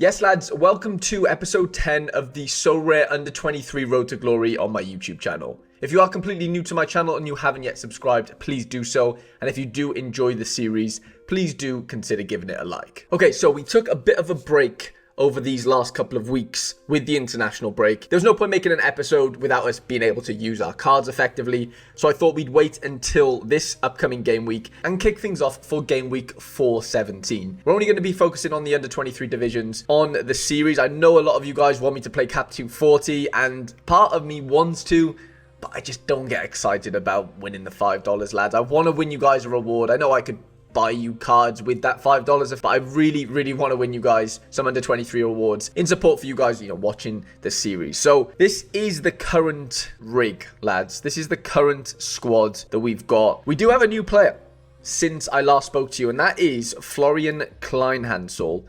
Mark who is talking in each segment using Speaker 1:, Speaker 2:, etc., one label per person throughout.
Speaker 1: Yes, lads, welcome to episode 10 of the Sorare Under-23 Road to Glory on my YouTube channel. If you are completely new to my channel and you haven't yet subscribed, please do so. And if you do enjoy the series, please do consider giving it a like. Okay, so we took a bit of a break over these last couple of weeks with the international break. There's no point making an episode without us being able to use our cards effectively, so I thought we'd wait until this upcoming game week and kick things off for game week 417. We're only going to be focusing on the under-23 divisions on the series. I know a lot of you guys want me to play Cap 240, and part of me wants to, but I just don't get excited about winning the $5, lads. I want to win you guys a reward. I know I could buy you cards with that $5, but I really want to win you guys some under 23 awards in support for you guys, watching the series. So this is the current rig, lads. This is the current squad that we've got. We do have a new player since I last spoke to you, and that is Florian Kleinhansel.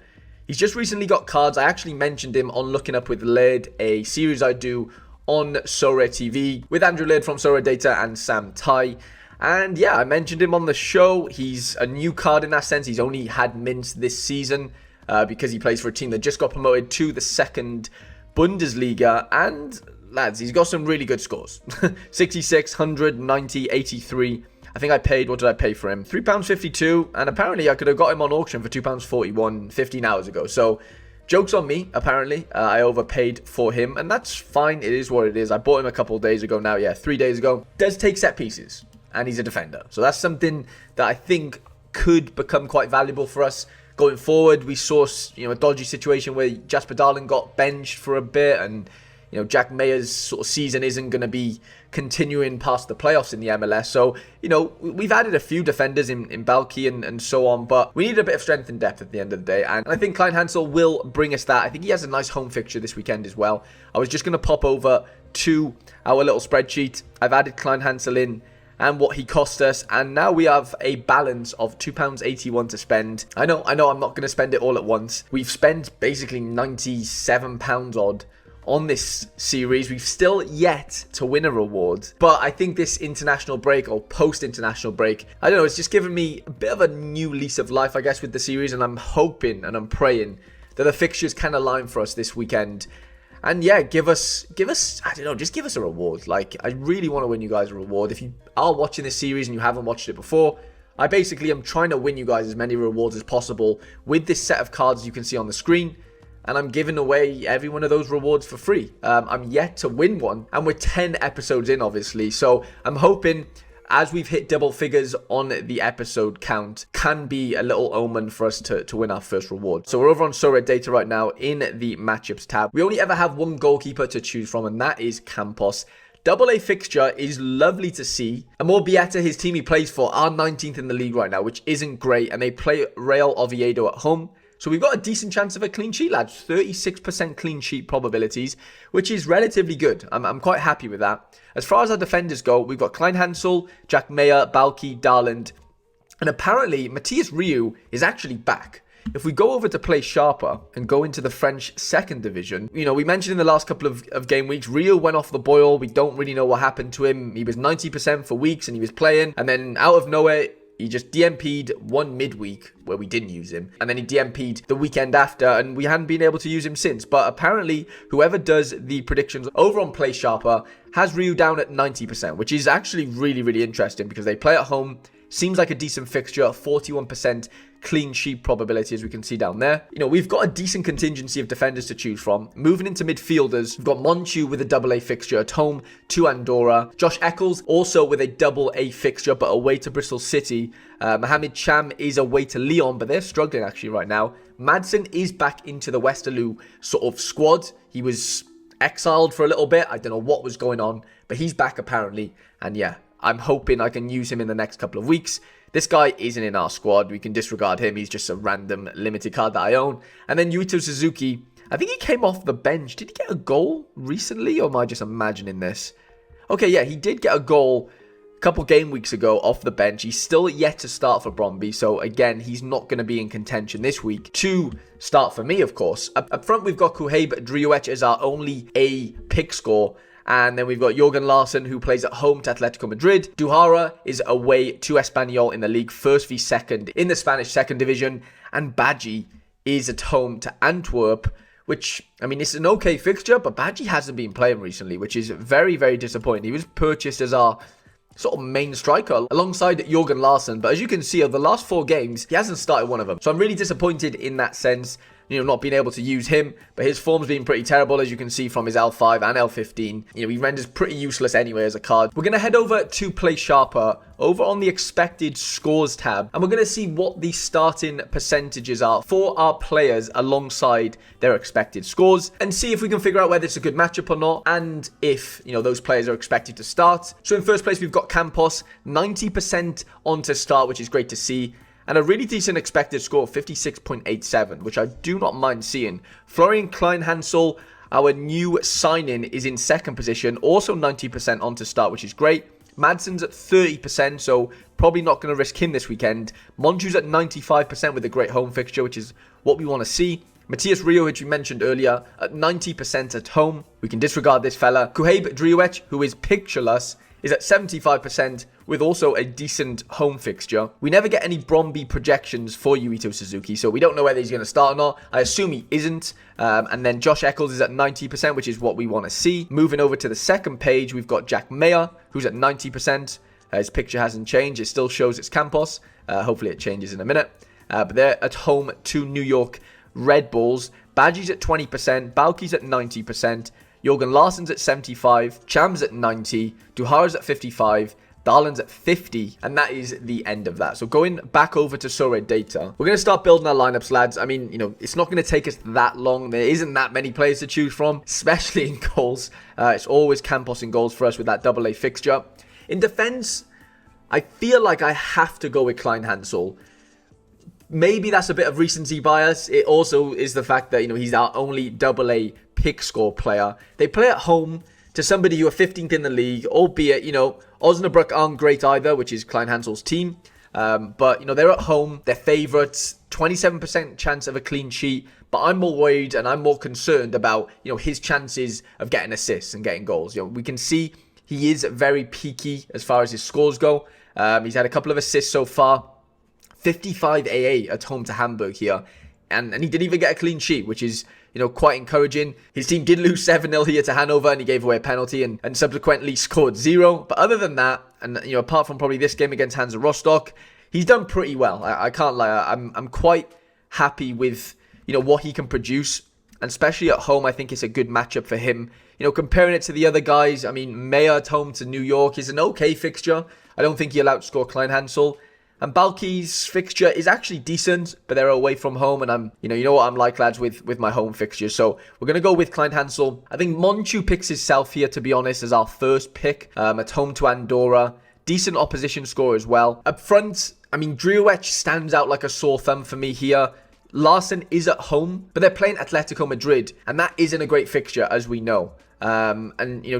Speaker 1: He's just recently got cards. I actually mentioned him on Looking Up with Laird, a series I do on Sorare TV with Andrew Laird from Sorare Data and Sam Tai. And yeah, I mentioned him on the show. He's a new card in that sense. He's only had mints this season because he plays for a team that just got promoted to the second Bundesliga. And lads, he's got some really good scores. 66, 100, 90, 83. I think I paid, what did I pay for him? £3.52. And apparently I could have got him on auction for £2.41 15 hours ago. So joke's on me, apparently. I overpaid for him. And that's fine. It is what it is. I bought him a couple of days ago now. Yeah, 3 days ago. Does take set pieces. And he's a defender. So that's something that I think could become quite valuable for us going forward. We saw, a dodgy situation where Jasper Darling got benched for a bit, and Jack Mayer's sort of season isn't going to be continuing past the playoffs in the MLS. So, we've added a few defenders in Balki and so on, but we need a bit of strength and depth at the end of the day. And I think Kleinhansel will bring us that. I think he has a nice home fixture this weekend as well. I was just going to pop over to our little spreadsheet. I've added Kleinhansel in and what he cost us, and now we have a balance of £2.81 to spend. I know I'm not going to spend it all at once. We've spent basically £97 odd on this series. We've still yet to win a reward, but I think this international break or post-international break, I don't know, it's just given me a bit of a new lease of life, I guess, with the series, and I'm hoping and I'm praying that the fixtures can align for us this weekend. And yeah, give us, I don't know, just give us a reward. Like, I really want to win you guys a reward. If you are watching this series and you haven't watched it before, I basically am trying to win you guys as many rewards as possible with this set of cards you can see on the screen. And I'm giving away every one of those rewards for free. I'm yet to win one, and we're 10 episodes in, obviously. So I'm hoping, as we've hit double figures on the episode count, can be a little omen for us to win our first reward. So we're over on Sorare Data right now in the matchups tab. We only ever have one goalkeeper to choose from, and that is Campos. Double A fixture is lovely to see. Amor Bieta, his team he plays for, are 19th in the league right now, which isn't great, and they play Real Oviedo at home. So we've got a decent chance of a clean sheet, lads. 36% clean sheet probabilities, which is relatively good. I'm quite happy with that. As far as our defenders go, we've got Kleinhansel, Jack Mayer, Balki, Darland, and apparently Matthias Rieu is actually back. If we go over to play sharper and go into the French second division, we mentioned in the last couple of game weeks, Rieu went off the boil. We don't really know what happened to him. He was 90% for weeks and he was playing, and then out of nowhere, he just DMP'd one midweek where we didn't use him. And then he DMP'd the weekend after, and we hadn't been able to use him since. But apparently, whoever does the predictions over on Play Sharper has Ryu down at 90%, which is actually really interesting because they play at home. Seems like a decent fixture, 41% clean sheet probability, as we can see down there. We've got a decent contingency of defenders to choose from. Moving into midfielders, we've got Monchu with a double A fixture at home to Andorra. Josh Eccles also with a double A fixture, but away to Bristol City. Mohamed Cham is away to Lyon, but they're struggling actually right now. Madsen is back into the Westerlo sort of squad. He was exiled for a little bit. I don't know what was going on, but he's back apparently. And yeah, I'm hoping I can use him in the next couple of weeks. This guy isn't in our squad. We can disregard him. He's just a random limited card that I own. And then Yuito Suzuki, I think he came off the bench. Did he get a goal recently, or am I just imagining this? Okay, yeah, he did get a goal a couple game weeks ago off the bench. He's still yet to start for Bromby. So again, he's not going to be in contention this week to start for me, of course. Up front, we've got Kuheb Driouech as our only A pick score. And then we've got Jorgen Larsson, who plays at home to Atletico Madrid. Duhara is away to Espanyol in the league, first v second in the Spanish second division. And Badji is at home to Antwerp, which, I mean, it's an okay fixture, but Badji hasn't been playing recently, which is very, very disappointing. He was purchased as our sort of main striker alongside Jurgen Larsson, but as you can see, over the last 4 games, he hasn't started one of them. So I'm really disappointed in that sense, not being able to use him, but his form's been pretty terrible, as you can see from his L5 and L15. He renders pretty useless anyway as a card. We're going to head over to Play Sharper over on the expected scores tab, and we're going to see what the starting percentages are for our players alongside their expected scores, and see if we can figure out whether it's a good matchup or not, and if, those players are expected to start. So in first place, we've got Campos, 90% on to start, which is great to see. And a really decent expected score of 56.87, which I do not mind seeing. Florian Kleinhansel, our new sign-in, is in second position, also 90% on to start, which is great. Madsen's at 30%, so probably not going to risk him this weekend. Monchu's at 95% with a great home fixture, which is what we want to see. Matthias Rio, which we mentioned earlier, at 90% at home. We can disregard this fella. Kuhaib Driouech, who is pictureless, is at 75% with also a decent home fixture. We never get any Bromby projections for Yuito Suzuki, so we don't know whether he's going to start or not. I assume he isn't. And then Josh Eccles is at 90%, which is what we want to see. Moving over to the second page, we've got Jack Mayer, who's at 90%. His picture hasn't changed. It still shows it's Campos. Hopefully it changes in a minute. But they're at home to New York Red Bulls. Badgie's at 20%. Balki's at 90%. Jurgen Larsson's at 75, Cham's at 90, Duhara's at 55, Darlin's at 50, and that is the end of that. So going back over to Sorare data, we're going to start building our lineups, lads. I mean, it's not going to take us that long. There isn't that many players to choose from, especially in goals. It's always Campos in goals for us with that AA fixture. In defense, I feel like I have to go with Kleinhansel. Maybe that's a bit of recency bias. It also is the fact that, he's our only AA pick score player. They play at home to somebody who are 15th in the league, albeit, Osnabrück aren't great either, which is Kleinhansel's team. But, they're at home, they're favourites, 27% chance of a clean sheet. But I'm more worried and I'm more concerned about, his chances of getting assists and getting goals. We can see he is very peaky as far as his scores go. He's had a couple of assists so far. 55 AA at home to Hamburg here. And he didn't even get a clean sheet, which is, quite encouraging. His team did lose 7-0 here to Hanover, and he gave away a penalty and subsequently scored 0. But other than that, and, apart from probably this game against Hansa Rostock, he's done pretty well. I can't lie. I'm quite happy with, what he can produce. And especially at home, I think it's a good matchup for him. Comparing it to the other guys, I mean, Mayer at home to New York is an okay fixture. I don't think he'll outscore Kleinhansel. And Balki's fixture is actually decent, but they're away from home, and I'm, you know what I'm like, lads, with my home fixtures. So we're going to go with Kleinhansel. I think Monchu picks himself here, to be honest, as our first pick at home to Andorra. Decent opposition score as well. Up front, I mean, Driouech stands out like a sore thumb for me here. Larsson is at home, but they're playing Atletico Madrid, and that isn't a great fixture, as we know. And,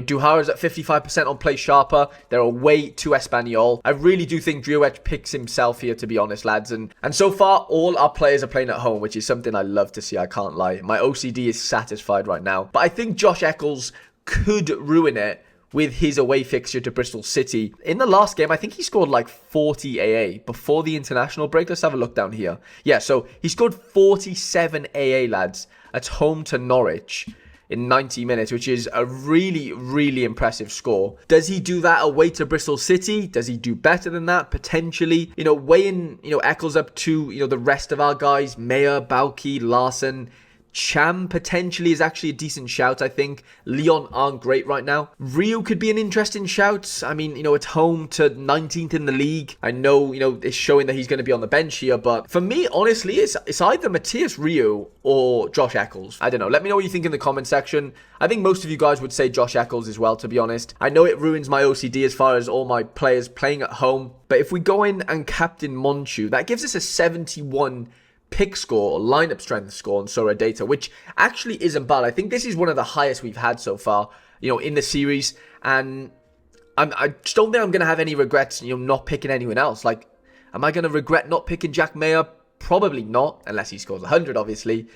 Speaker 1: Duhara's at 55% on Play Sharper. They're away to Espanyol. I really do think Driouech picks himself here, to be honest, lads. And so far, all our players are playing at home, which is something I love to see, I can't lie. My OCD is satisfied right now. But I think Josh Eccles could ruin it with his away fixture to Bristol City. In the last game, I think he scored like 40 AA before the international break. Let's have a look down here. Yeah, so he scored 47 AA, lads, at home to Norwich in 90 minutes, which is a really, really impressive score. Does he do that away to Bristol City? Does he do better than that? Potentially. Weighing, Eccles up to, the rest of our guys, Mayer, Balki, Larsson. Cham potentially is actually a decent shout, I think. Lyon aren't great right now. Rio could be an interesting shout. I mean, at home to 19th in the league. I know, it's showing that he's going to be on the bench here, but for me, honestly, it's either Matthias Rio or Josh Eccles. I don't know. Let me know what you think in the comment section. I think most of you guys would say Josh Eccles as well, to be honest. I know it ruins my OCD as far as all my players playing at home, but if we go in and captain Monchu, that gives us a 71 pick score or lineup strength score on Sorare data, which actually isn't bad. I think this is one of the highest we've had so far, in the series, and I just don't think I'm going to have any regrets, not picking anyone else. Like, am I going to regret not picking Jack Mayer? Probably not, unless he scores 100, obviously.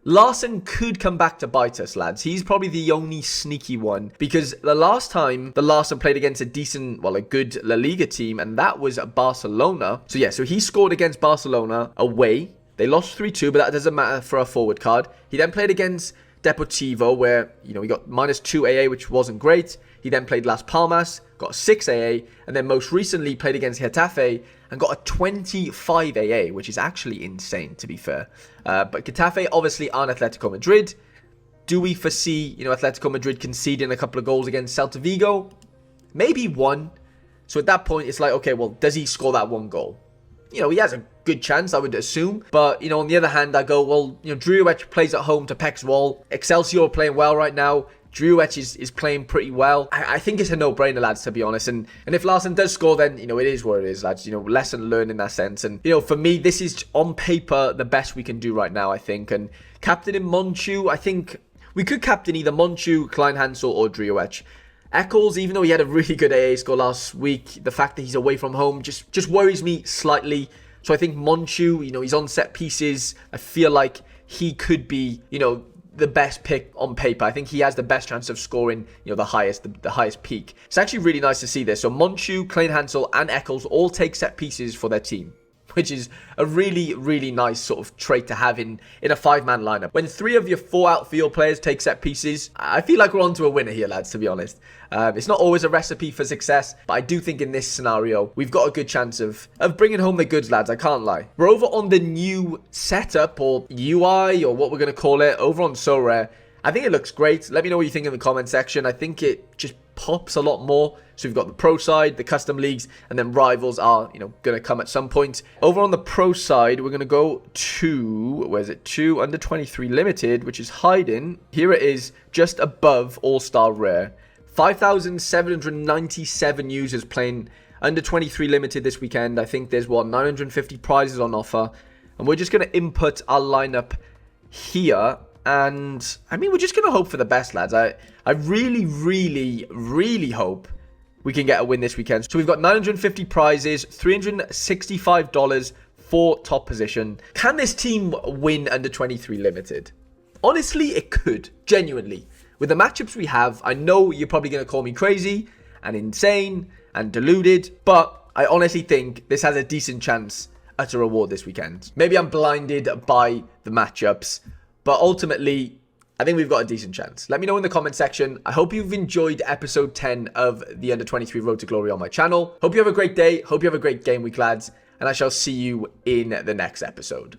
Speaker 1: Larsson could come back to bite us, lads. He's probably the only sneaky one, because the last time the Larsson played against a good La Liga team, and that was Barcelona. So yeah, so he scored against Barcelona away. They lost 3-2, but that doesn't matter for a forward card. He then played against Deportivo, where, he got -2 AA, which wasn't great. He then played Las Palmas, got a 6 AA, and then most recently played against Getafe and got a 25 AA, which is actually insane, to be fair. But Getafe obviously aren't Atletico Madrid. Do we foresee, Atletico Madrid conceding a couple of goals against Celta Vigo? Maybe one. So at that point, it's like, okay, well, does he score that one goal? He has a good chance, I would assume. But, on the other hand, I go, well, Druic plays at home to Pec's Wall. Excelsior are playing well right now. Druic is playing pretty well. I think it's a no-brainer, lads, to be honest. And if Larson does score, then, it is what it is, lads. Lesson learned in that sense. And, for me, this is, on paper, the best we can do right now, I think. And captaining Monchu, I think we could captain either Monchu, Klein-Hansel, or Druic. Eccles, even though he had a really good AA score last week, the fact that he's away from home just worries me slightly. So I think Monchu, he's on set pieces. I feel like he could be, the best pick on paper. I think he has the best chance of scoring, the highest peak. It's actually really nice to see this. So Monchu, Klein-Hansel, and Eccles all take set pieces for their team, which is a really, really nice sort of trait to have in a 5-man lineup. When 3 of your 4 outfield players take set pieces, I feel like we're on to a winner here, lads, to be honest. It's not always a recipe for success, but I do think in this scenario, we've got a good chance of bringing home the goods, lads. I can't lie. We're over on the new setup, or UI, or what we're going to call it, over on Sorare. I think it looks great. Let me know what you think in the comment section. I think it just pops a lot more. So we've got the pro side, the custom leagues, and then rivals are, going to come at some point. Over on the pro side, we're going to go to, where's it, to under 23 limited, which is hiding. Here it is, just above all-star rare. 5,797 users playing under 23 limited this weekend. I think there's, 950 prizes on offer. And we're just going to input our lineup here. And, we're just going to hope for the best, lads. I really, really, really hope we can get a win this weekend. So we've got 950 prizes, $365 for top position. Can this team win under 23 limited? Honestly, it could. Genuinely. With the matchups we have, I know you're probably going to call me crazy and insane and deluded, but I honestly think this has a decent chance at a reward this weekend. Maybe I'm blinded by the matchups, but ultimately, I think we've got a decent chance. Let me know in the comment section. I hope you've enjoyed episode 10 of the Under 23 Road to Glory on my channel. Hope you have a great day. Hope you have a great game week, lads. And I shall see you in the next episode.